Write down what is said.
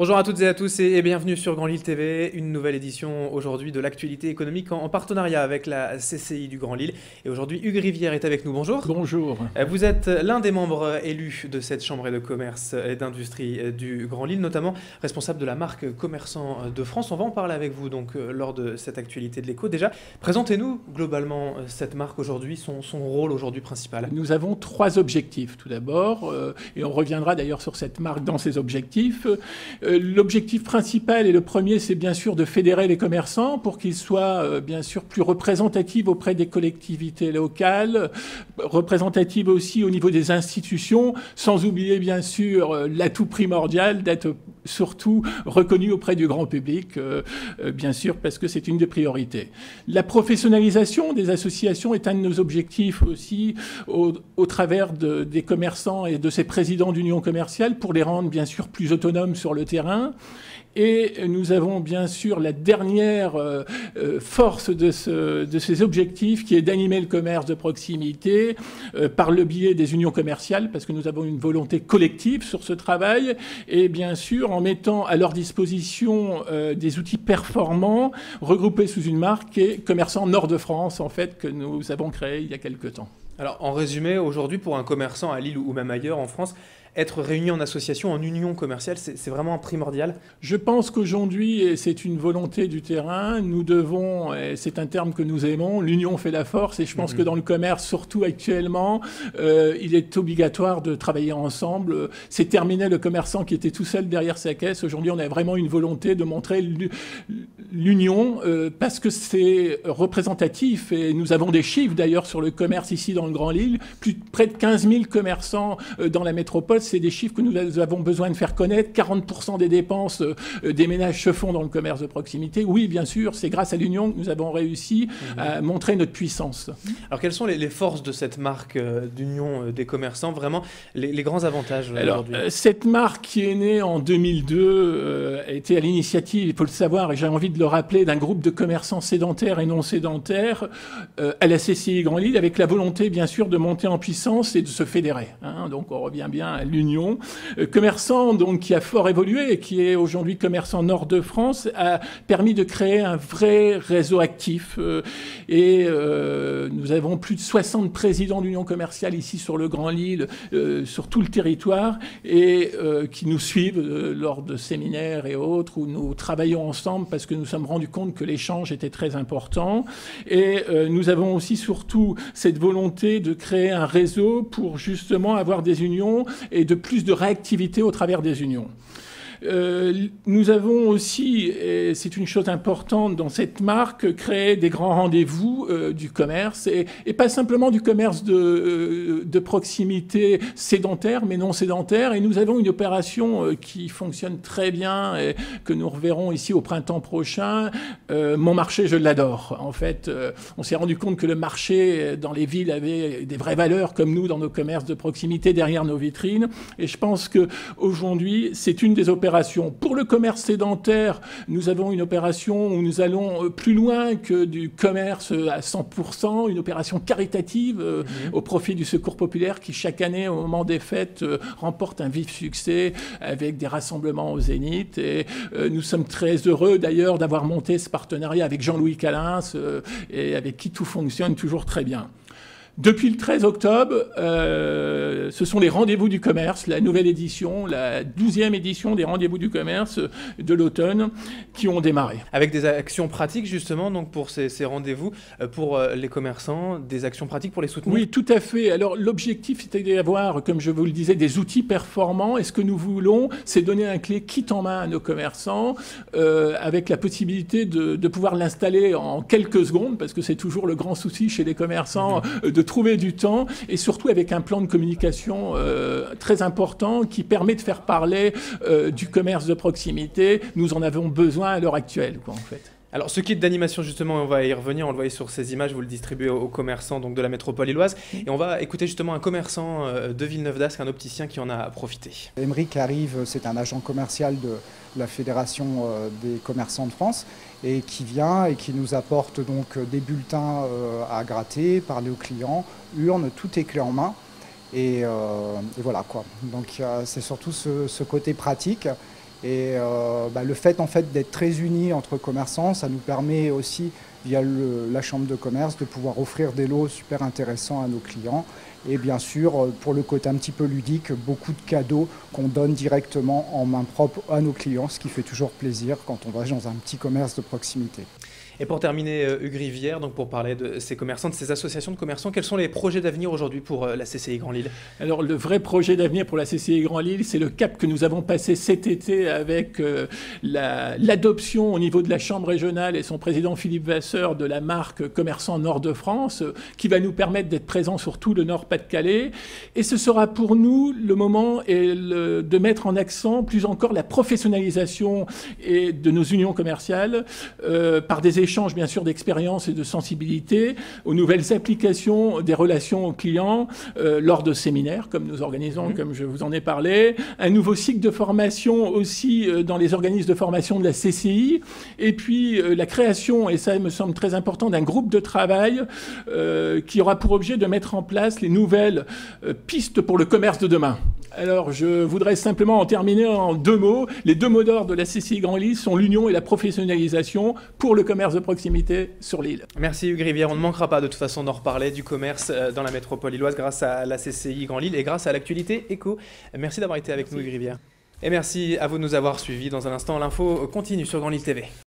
Bonjour à toutes et à tous et bienvenue sur Grand Lille TV, une nouvelle édition aujourd'hui de l'actualité économique en partenariat avec la CCI du Grand Lille. Et aujourd'hui, Hugues Rivière est avec nous, bonjour. Bonjour. Vous êtes l'un des membres élus de cette Chambre de commerce et d'industrie du Grand Lille, notamment responsable de la marque Commerçants de France. On va en parler avec vous donc lors de cette actualité de l'écho. Déjà, présentez-nous globalement cette marque aujourd'hui, son rôle aujourd'hui principal. Nous avons trois objectifs tout d'abord, et on reviendra d'ailleurs sur cette marque dans ses objectifs. L'objectif principal et le premier, c'est bien sûr de fédérer les commerçants pour qu'ils soient bien sûr plus représentatifs auprès des collectivités locales, représentatifs aussi au niveau des institutions, sans oublier bien sûr l'atout primordial d'être surtout reconnu auprès du grand public, bien sûr, parce que c'est une des priorités. La professionnalisation des associations est un de nos objectifs aussi au travers des commerçants et de ces présidents d'union commerciale pour les rendre bien sûr plus autonomes sur le terrain. Et nous avons bien sûr la dernière force de ces objectifs qui est d'animer le commerce de proximité par le biais des unions commerciales, parce que nous avons une volonté collective sur ce travail, et bien sûr en mettant à leur disposition des outils performants regroupés sous une marque qui est Commerçants Nord de France, en fait, que nous avons créé il y a quelque temps. Alors en résumé, aujourd'hui pour un commerçant à Lille ou même ailleurs en France, être réuni en association, en union commerciale, c'est vraiment primordial? Je pense qu'aujourd'hui, et c'est une volonté du terrain, nous devons, et c'est un terme que nous aimons, l'union fait la force, et je pense que dans le commerce, surtout actuellement, il est obligatoire de travailler ensemble. C'est terminé le commerçant qui était tout seul derrière sa caisse. Aujourd'hui, on a vraiment une volonté de montrer l'union, parce que c'est représentatif, et nous avons des chiffres d'ailleurs sur le commerce ici dans le Grand Lille, près de 15 000 commerçants dans la métropole. C'est des chiffres que nous avons besoin de faire connaître. 40% des dépenses des ménages se font dans le commerce de proximité. Oui, bien sûr, c'est grâce à l'union que nous avons réussi à montrer notre puissance. Alors, quelles sont les forces de cette marque d'union des commerçants, vraiment les grands avantages aujourd'hui? Cette marque qui est née en 2002 a été à l'initiative, il faut le savoir, et j'ai envie de le rappeler, d'un groupe de commerçants sédentaires et non sédentaires à la CCI Grand Lille, avec la volonté, bien sûr, de monter en puissance et de se fédérer. Donc, on revient bien à l'union. Commerçant, donc, qui a fort évolué et qui est aujourd'hui Commerçants Nord de France, a permis de créer un vrai réseau actif. Nous avons plus de 60 présidents d'union commerciale ici sur le Grand Lille, sur tout le territoire, et qui nous suivent lors de séminaires et autres, où nous travaillons ensemble parce que nous nous sommes rendus compte que l'échange était très important. Et nous avons aussi surtout cette volonté de créer un réseau pour justement avoir des unions et de plus de réactivité au travers des unions. Nous avons aussi, et c'est une chose importante dans cette marque, créé des grands rendez-vous du commerce, et pas simplement du commerce de proximité sédentaire, mais non sédentaire. Et nous avons une opération qui fonctionne très bien et que nous reverrons ici au printemps prochain. Mon marché, je l'adore. En fait, on s'est rendu compte que le marché dans les villes avait des vraies valeurs, comme nous dans nos commerces de proximité derrière nos vitrines. Et je pense qu'aujourd'hui, c'est une des opérations. Pour le commerce sédentaire, nous avons une opération où nous allons plus loin que du commerce à 100%, une opération caritative au profit du Secours populaire qui, chaque année, au moment des fêtes, remporte un vif succès avec des rassemblements au Zénith. Et nous sommes très heureux, d'ailleurs, d'avoir monté ce partenariat avec Jean-Louis Calins et avec qui tout fonctionne toujours très bien. Depuis le 13 octobre, ce sont les rendez-vous du commerce, la nouvelle édition, la 12e édition des rendez-vous du commerce de l'automne qui ont démarré. Avec des actions pratiques justement donc pour ces rendez-vous, pour les commerçants, des actions pratiques pour les soutenir? Oui, tout à fait. Alors l'objectif c'était d'avoir, comme je vous le disais, des outils performants. Et ce que nous voulons, c'est donner un clé kit en main à nos commerçants avec la possibilité de pouvoir l'installer en quelques secondes, parce que c'est toujours le grand souci chez les commerçants de trouver du temps, et surtout avec un plan de communication très important qui permet de faire parler du commerce de proximité. Nous en avons besoin à l'heure actuelle, en fait. Alors ce kit d'animation justement, on va y revenir, on le voyait sur ces images, vous le distribuez aux commerçants donc, de la métropole lilloise, et on va écouter justement un commerçant de Villeneuve-d'Ascq, un opticien qui en a profité. Émeric arrive, c'est un agent commercial de la Fédération des commerçants de France, et qui vient et qui nous apporte donc des bulletins à gratter, parler aux clients, urne, tout est clé en main. Et voilà quoi. Donc c'est surtout ce côté pratique Et le fait en fait d'être très unis entre commerçants, ça nous permet aussi, via la Chambre de commerce, de pouvoir offrir des lots super intéressants à nos clients. Et bien sûr, pour le côté un petit peu ludique, beaucoup de cadeaux qu'on donne directement en main propre à nos clients, ce qui fait toujours plaisir quand on va dans un petit commerce de proximité. Et pour terminer, Hugues Rivière, donc pour parler de ces commerçants, de ces associations de commerçants, quels sont les projets d'avenir aujourd'hui pour la CCI Grand Lille? Alors le vrai projet d'avenir pour la CCI Grand Lille, c'est le cap que nous avons passé cet été avec l'adoption au niveau de la Chambre régionale et son président Philippe Vasseur de la marque Commerçants Nord de France, qui va nous permettre d'être présents sur tout le Nord-Pas-de-Calais. Et ce sera pour nous le moment de mettre en accent plus encore la professionnalisation de nos unions commerciales par des échanges bien sûr d'expérience et de sensibilité, aux nouvelles applications des relations aux clients lors de séminaires comme nous organisons, comme je vous en ai parlé, un nouveau cycle de formation aussi dans les organismes de formation de la CCI, et puis la création, et ça me semble très important, d'un groupe de travail qui aura pour objet de mettre en place les nouvelles pistes pour le commerce de demain. Alors, je voudrais simplement en terminer en 2 mots. Les 2 mots d'ordre de la CCI Grand Lille sont l'union et la professionnalisation pour le commerce de proximité sur l'île. Merci Hugues Rivière. On ne manquera pas de toute façon d'en reparler du commerce dans la métropole lilloise grâce à la CCI Grand Lille et grâce à l'actualité éco. Merci d'avoir été avec nous Hugues Rivière. Et merci à vous de nous avoir suivis. Dans un instant, l'info continue sur Grand Lille TV.